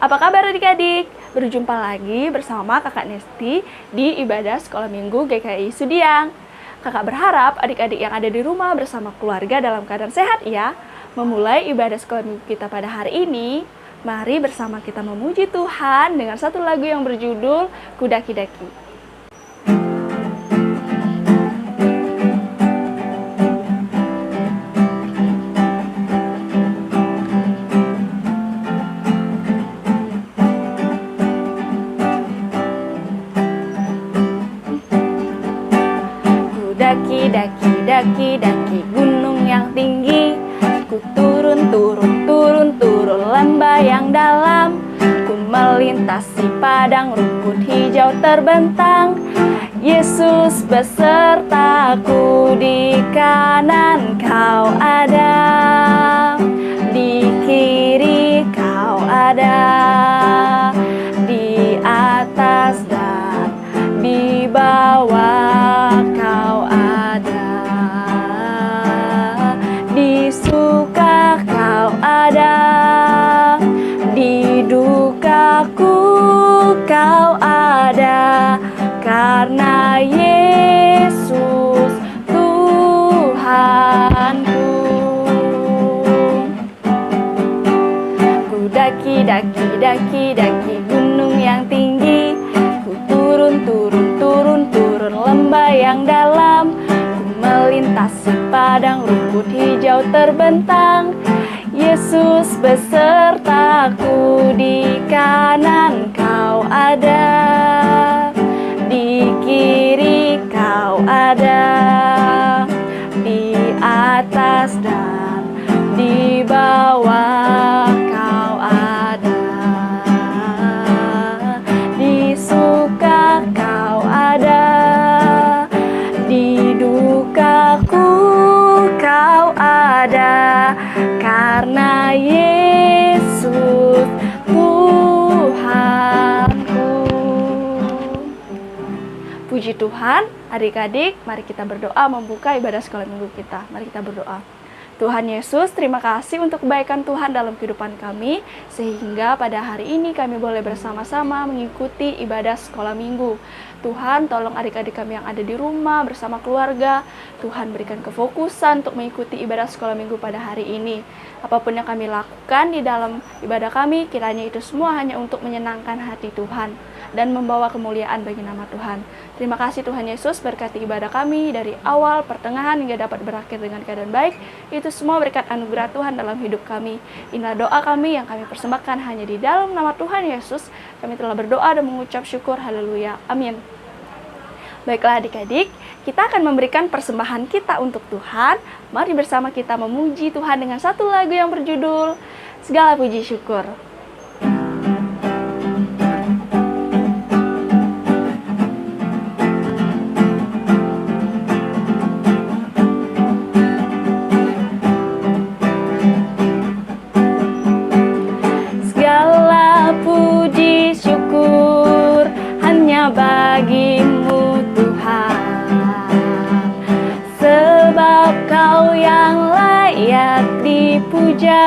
Apa kabar adik-adik? Berjumpa lagi bersama Kakak Nesti di ibadah sekolah minggu GKI Sudiang. Kakak berharap adik-adik yang ada di rumah bersama keluarga dalam keadaan sehat ya. Memulai ibadah sekolah minggu kita pada hari ini, mari bersama kita memuji Tuhan dengan satu lagu yang berjudul Kudaki-daki. Daki-daki gunung yang tinggi, ku turun lembah yang dalam, ku melintasi padang rumput hijau terbentang. Yesus besertaku, di kanan kau ada, di kiri kau ada, di atas dan di bawah kau ada, di suka kau ada, di dukaku kau ada, karena Yesus Tuhanku. Ku daki gunung yang tinggi, ku turun lembah yang dalam, ku melintasi padang rumput hijau terbentang. Yesus besertaku, di kanan kau ada, di kiri kau ada, di atas dan di bawah kau ada, di suka kau ada, di dukaku kau ada, karena Yesus Tuhanku. Puji Tuhan, adik-adik, mari kita berdoa membuka ibadah sekolah minggu kita. Mari kita berdoa. Tuhan Yesus, terima kasih untuk kebaikan Tuhan dalam kehidupan kami, sehingga pada hari ini kami boleh bersama-sama mengikuti ibadah sekolah minggu. Tuhan, tolong adik-adik kami yang ada di rumah bersama keluarga, Tuhan berikan kefokusan untuk mengikuti ibadah sekolah minggu pada hari ini. Apapun yang kami lakukan di dalam ibadah kami, kiranya itu semua hanya untuk menyenangkan hati Tuhan dan membawa kemuliaan bagi nama Tuhan. Terima kasih Tuhan Yesus, berkati ibadah kami dari awal, pertengahan, hingga dapat berakhir dengan keadaan baik. Itu semua berkat anugerah Tuhan dalam hidup kami. Inilah doa kami yang kami persembahkan hanya di dalam nama Tuhan Yesus. Kami telah berdoa dan mengucap syukur. Haleluya. Amin. Baiklah adik-adik, kita akan memberikan persembahan kita untuk Tuhan. Mari bersama kita memuji Tuhan dengan satu lagu yang berjudul Segala Puji Syukur. Segala puji syukur hanya bagimu Tuhan, sebab Kau yang layak dipuja.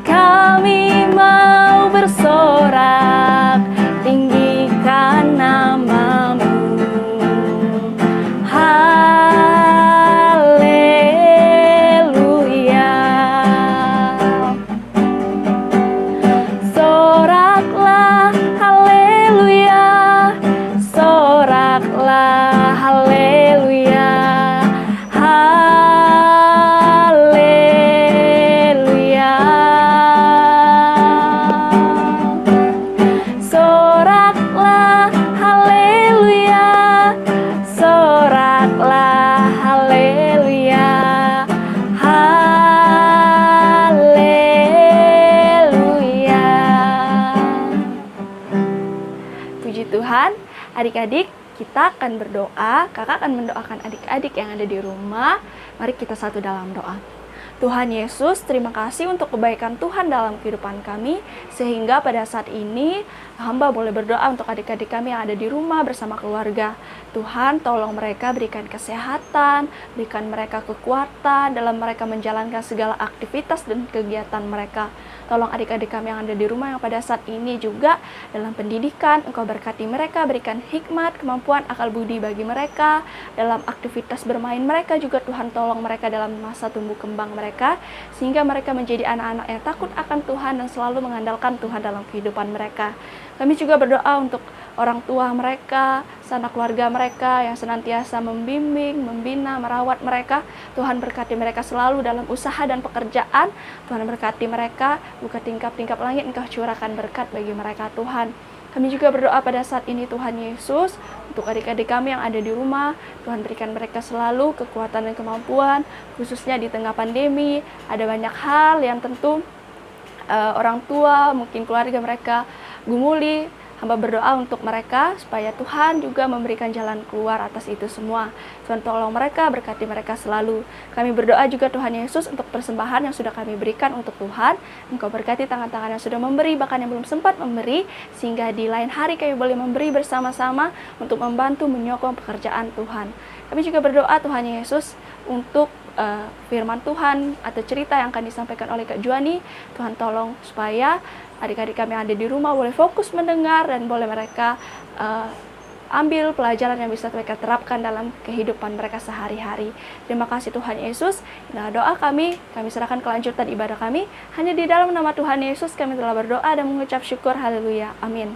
Kami mau bersorak, tinggikan nama-Mu. Haleluya. Soraklah haleluya, soraklah haleluya, haleluya. Soraklah haleluya, soraklah haleluya, haleluya. Puji Tuhan, adik-adik, kita akan berdoa. Kakak akan mendoakan adik-adik yang ada di rumah. Mari kita satu dalam doa. Tuhan Yesus, terima kasih untuk kebaikan Tuhan dalam kehidupan kami, sehingga pada saat ini hamba boleh berdoa untuk adik-adik kami yang ada di rumah bersama keluarga. Tuhan, tolong mereka berikan kesehatan, berikan mereka kekuatan dalam mereka menjalankan segala aktivitas dan kegiatan mereka. Tolong adik-adik kami yang ada di rumah yang pada saat ini juga dalam pendidikan, Engkau berkati mereka, berikan hikmat, kemampuan, akal budi bagi mereka. Dalam aktivitas bermain mereka juga Tuhan tolong mereka dalam masa tumbuh kembang mereka, sehingga mereka menjadi anak-anak yang takut akan Tuhan dan selalu mengandalkan Tuhan dalam kehidupan mereka. Kami juga berdoa untuk orang tua mereka, sanak keluarga mereka yang senantiasa membimbing, membina, merawat mereka. Tuhan berkati mereka selalu dalam usaha dan pekerjaan. Tuhan berkati mereka, buka tingkap-tingkap langit, Engkau curahkan berkat bagi mereka Tuhan. Kami juga berdoa pada saat ini Tuhan Yesus, untuk adik-adik kami yang ada di rumah, Tuhan berikan mereka selalu kekuatan dan kemampuan, khususnya di tengah pandemi. Ada banyak hal yang tentu orang tua, mungkin keluarga mereka gumuli. Hamba berdoa untuk mereka supaya Tuhan juga memberikan jalan keluar atas itu semua. Tuhan tolong mereka, berkati mereka selalu. Kami berdoa juga Tuhan Yesus untuk persembahan yang sudah kami berikan untuk Tuhan. Engkau berkati tangan-tangan yang sudah memberi, bahkan yang belum sempat memberi, sehingga di lain hari kami boleh memberi bersama-sama untuk membantu menyokong pekerjaan Tuhan. Kami juga berdoa Tuhan Yesus untuk firman Tuhan atau cerita yang akan disampaikan oleh Kak Juani. Tuhan tolong supaya adik-adik kami yang ada di rumah boleh fokus mendengar dan boleh mereka ambil pelajaran yang bisa mereka terapkan dalam kehidupan mereka sehari-hari. Terima kasih Tuhan Yesus. Nah, doa kami serahkan kelanjutan ibadah kami. Hanya di dalam nama Tuhan Yesus kami telah berdoa dan mengucap syukur. Haleluya. Amin.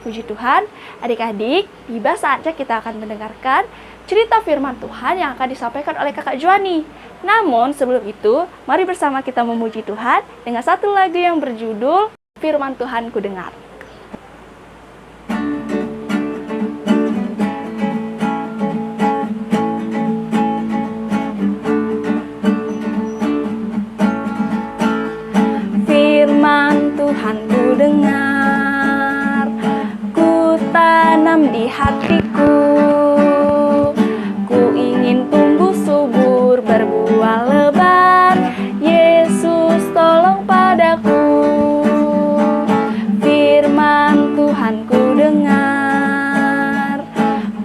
Puji Tuhan. Adik-adik, tiba saatnya kita akan mendengarkan cerita firman Tuhan yang akan disampaikan oleh Kakak Juani. Namun sebelum itu, mari bersama kita memuji Tuhan dengan satu lagu yang berjudul Firman Tuhan Ku Dengar. Firman Tuhan ku dengar, ku tanam di hatiku. Ku ingin tumbuh subur, berbuah lebat. Yesus tolong padaku. Firman Tuhan ku dengar,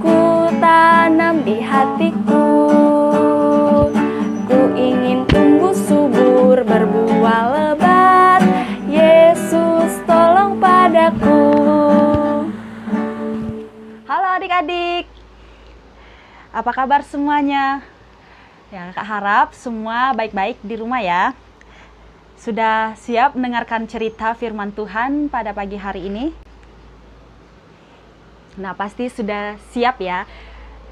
ku tanam di hatiku. Ku ingin tumbuh subur, berbuah lebat. Yesus tolong padaku. Halo adik-adik, apa kabar semuanya? Ya, Kak harap semua baik-baik di rumah ya. Sudah siap mendengarkan cerita firman Tuhan pada pagi hari ini? Nah, pasti sudah siap ya.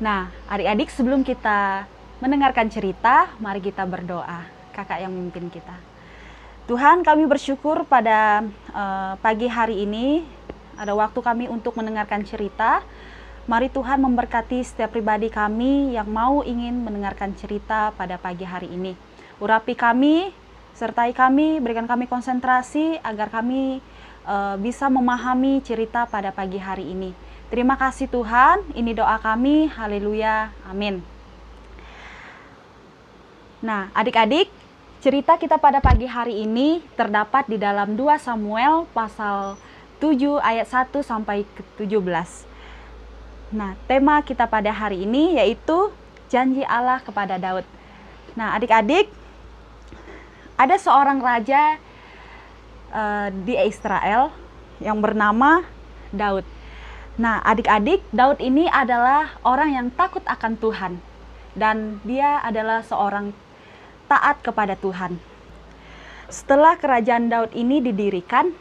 Nah, adik-adik, sebelum kita mendengarkan cerita, mari kita berdoa. Kakak yang memimpin kita. Tuhan, kami bersyukur pada pagi hari ini ada waktu kami untuk mendengarkan cerita. Mari Tuhan memberkati setiap pribadi kami yang mau ingin mendengarkan cerita pada pagi hari ini. Urapi kami, sertai kami, berikan kami konsentrasi agar kami bisa memahami cerita pada pagi hari ini. Terima kasih Tuhan, ini doa kami, haleluya, amin. Nah, adik-adik, cerita kita pada pagi hari ini terdapat di dalam 2 Samuel pasal 7 ayat 1 sampai ke 17. Nah, tema kita pada hari ini yaitu janji Allah kepada Daud. Nah, adik-adik, ada seorang raja di Israel yang bernama Daud. Nah, adik-adik, Daud ini adalah orang yang takut akan Tuhan dan dia adalah seorang taat kepada Tuhan. Setelah kerajaan Daud ini didirikan,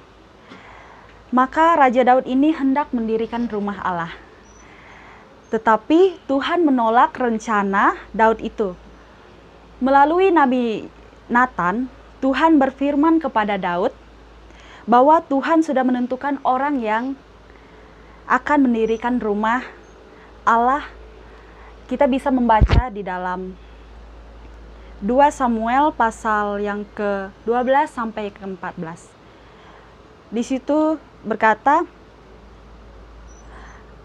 maka Raja Daud ini hendak mendirikan rumah Allah. Tetapi Tuhan menolak rencana Daud itu. Melalui Nabi Nathan, Tuhan berfirman kepada Daud bahwa Tuhan sudah menentukan orang yang akan mendirikan rumah Allah. Kita bisa membaca di dalam 2 Samuel pasal yang ke-12 sampai ke-14. Di situ berkata,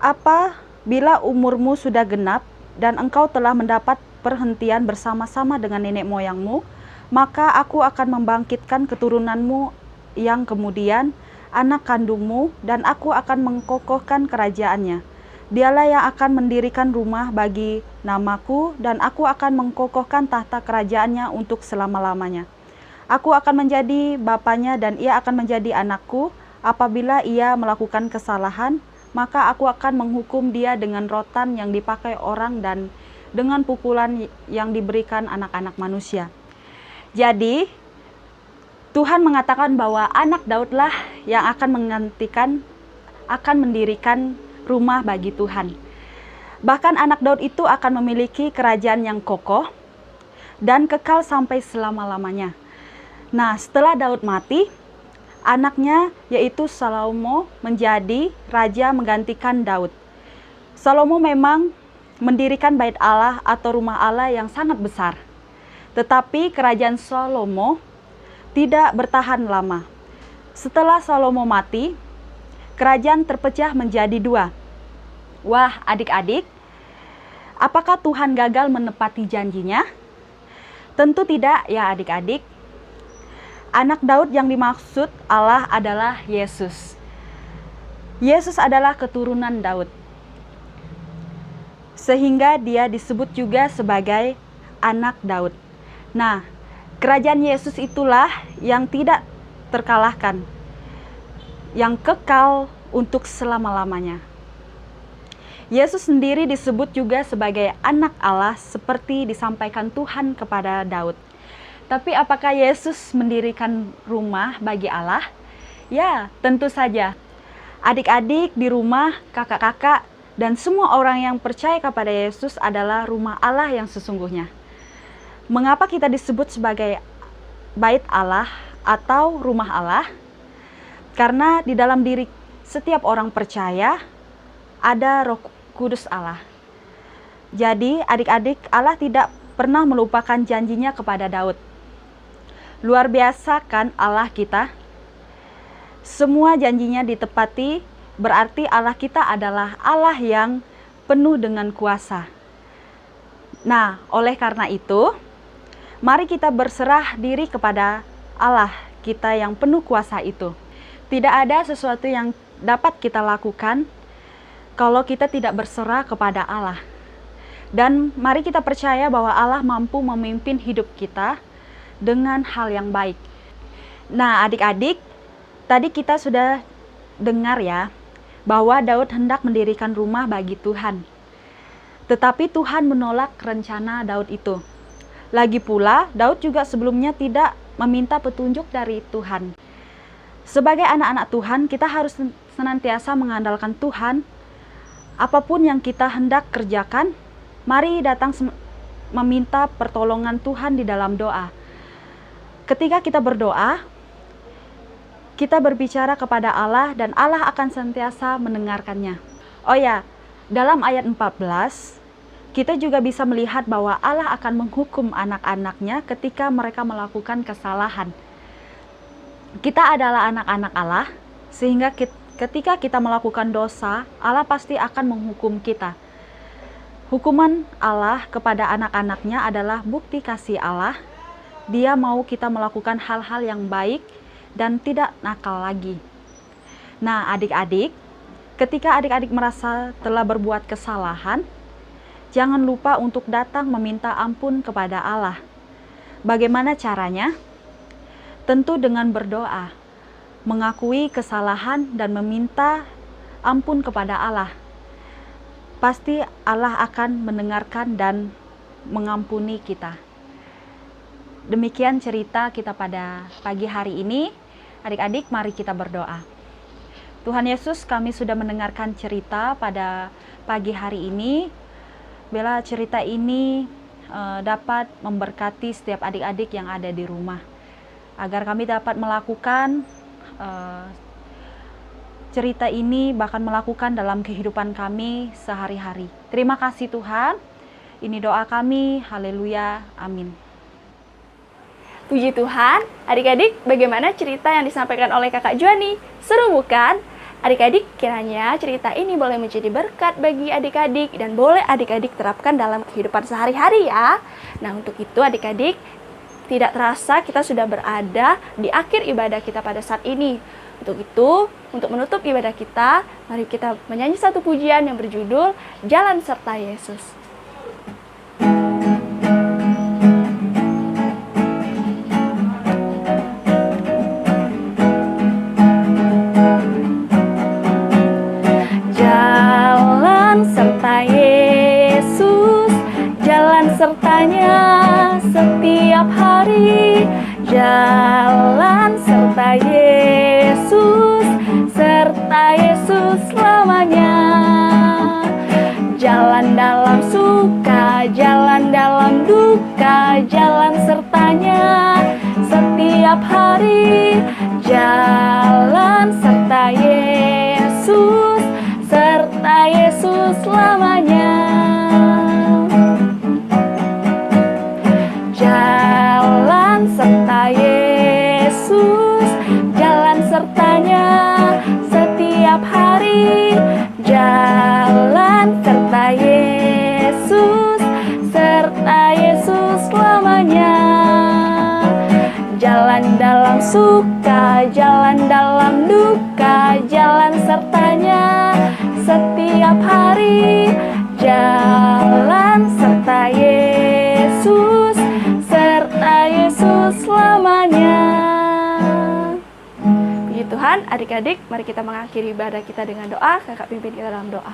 apabila umurmu sudah genap dan engkau telah mendapat perhentian bersama-sama dengan nenek moyangmu, maka aku akan membangkitkan keturunanmu yang kemudian, anak kandungmu, dan aku akan mengkokohkan kerajaannya. Dialah yang akan mendirikan rumah bagi namaku, dan aku akan mengkokohkan tahta kerajaannya untuk selama-lamanya. Aku akan menjadi bapanya dan ia akan menjadi anakku. Apabila ia melakukan kesalahan, maka aku akan menghukum dia dengan rotan yang dipakai orang dan dengan pukulan yang diberikan anak-anak manusia. Jadi, Tuhan mengatakan bahwa anak Daudlah yang akan mendirikan rumah bagi Tuhan. Bahkan anak Daud itu akan memiliki kerajaan yang kokoh dan kekal sampai selama-lamanya. Nah, setelah Daud mati, anaknya yaitu Salomo menjadi raja menggantikan Daud. Salomo memang mendirikan bait Allah atau rumah Allah yang sangat besar. Tetapi kerajaan Salomo tidak bertahan lama. Setelah Salomo mati, kerajaan terpecah menjadi dua. Wah, adik-adik, apakah Tuhan gagal menepati janjinya? Tentu tidak ya adik-adik. Anak Daud yang dimaksud Allah adalah Yesus. Yesus adalah keturunan Daud. Sehingga dia disebut juga sebagai anak Daud. Nah, kerajaan Yesus itulah yang tidak terkalahkan, yang kekal untuk selama-lamanya. Yesus sendiri disebut juga sebagai anak Allah seperti disampaikan Tuhan kepada Daud. Tapi apakah Yesus mendirikan rumah bagi Allah? Ya, tentu saja. Adik-adik di rumah, kakak-kakak, dan semua orang yang percaya kepada Yesus adalah rumah Allah yang sesungguhnya. Mengapa kita disebut sebagai bait Allah atau rumah Allah? Karena di dalam diri setiap orang percaya ada Roh Kudus Allah. Jadi adik-adik, Allah tidak pernah melupakan janjinya kepada Daud. Luar biasa kan Allah kita? Semua janjinya ditepati, berarti Allah kita adalah Allah yang penuh dengan kuasa. Nah, oleh karena itu, mari kita berserah diri kepada Allah kita yang penuh kuasa itu. Tidak ada sesuatu yang dapat kita lakukan kalau kita tidak berserah kepada Allah. Dan mari kita percaya bahwa Allah mampu memimpin hidup kita dengan hal yang baik. Nah, adik-adik, tadi kita sudah dengar ya, bahwa Daud hendak mendirikan rumah bagi Tuhan. Tetapi Tuhan menolak rencana Daud itu. Lagi pula, Daud juga sebelumnya tidak meminta petunjuk dari Tuhan. Sebagai anak-anak Tuhan, kita harus senantiasa mengandalkan Tuhan. Apapun yang kita hendak kerjakan, mari datang meminta pertolongan Tuhan di dalam doa. Ketika kita berdoa, kita berbicara kepada Allah dan Allah akan senantiasa mendengarkannya. Oh ya, dalam ayat 14, kita juga bisa melihat bahwa Allah akan menghukum anak-anaknya ketika mereka melakukan kesalahan. Kita adalah anak-anak Allah, sehingga ketika kita melakukan dosa, Allah pasti akan menghukum kita. Hukuman Allah kepada anak-anaknya adalah bukti kasih Allah. Dia mau kita melakukan hal-hal yang baik dan tidak nakal lagi. Nah, adik-adik, ketika adik-adik merasa telah berbuat kesalahan, jangan lupa untuk datang meminta ampun kepada Allah. Bagaimana caranya? Tentu dengan berdoa, mengakui kesalahan dan meminta ampun kepada Allah. Pasti Allah akan mendengarkan dan mengampuni kita. Demikian cerita kita pada pagi hari ini. Adik-adik, mari kita berdoa. Tuhan Yesus, kami sudah mendengarkan cerita pada pagi hari ini. Bila cerita ini dapat memberkati setiap adik-adik yang ada di rumah, agar kami dapat melakukan cerita ini, bahkan melakukan dalam kehidupan kami sehari-hari. Terima kasih Tuhan. Ini doa kami. Haleluya. Amin. Puji Tuhan, adik-adik, bagaimana cerita yang disampaikan oleh Kakak Juani? Seru bukan? Adik-adik, kiranya cerita ini boleh menjadi berkat bagi adik-adik dan boleh adik-adik terapkan dalam kehidupan sehari-hari ya. Nah, untuk itu adik-adik, Tidak terasa kita sudah berada di akhir ibadah kita pada saat ini. Untuk itu, untuk menutup ibadah kita, mari kita menyanyi satu pujian yang berjudul Jalan Serta Yesus. Jalan serta Yesus, jalan sertanya setiap hari. Jalan serta Yesus, serta Yesus selamanya. Jalan dalam suka, jalan dalam duka, jalan sertanya setiap hari. Jalan serta Yesus, serta Yesus selamanya. Jalan serta Yesus, jalan sertanya setiap hari. Jalan serta Yesus, serta Yesus selamanya. Jalan dalam suka, jalan dalam duka, jalan sertanya setiap hari. Jalan serta Yesus, serta Yesus selamanya. Puji Tuhan, adik-adik, mari kita mengakhiri ibadah kita dengan doa. Kakak pimpin kita dalam doa.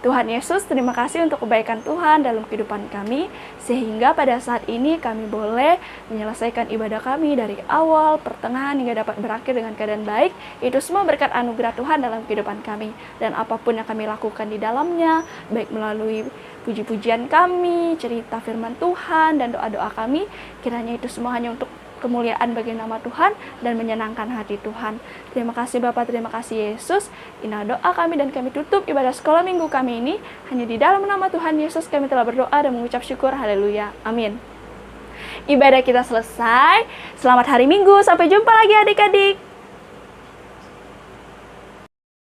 Tuhan Yesus, terima kasih untuk kebaikan Tuhan dalam kehidupan kami, sehingga pada saat ini kami boleh menyelesaikan ibadah kami dari awal, pertengahan, hingga dapat berakhir dengan keadaan baik. Itu semua berkat anugerah Tuhan dalam kehidupan kami. Dan apapun yang kami lakukan di dalamnya, baik melalui puji-pujian kami, cerita firman Tuhan, dan doa-doa kami, kiranya itu semua hanya untuk kemuliaan bagi nama Tuhan dan menyenangkan hati Tuhan. Terima kasih Bapa, terima kasih Yesus. Inilah doa kami dan kami tutup ibadah sekolah minggu kami ini. Hanya di dalam nama Tuhan Yesus kami telah berdoa dan mengucap syukur. Haleluya. Amin. Ibadah kita selesai. Selamat hari Minggu. Sampai jumpa lagi adik-adik.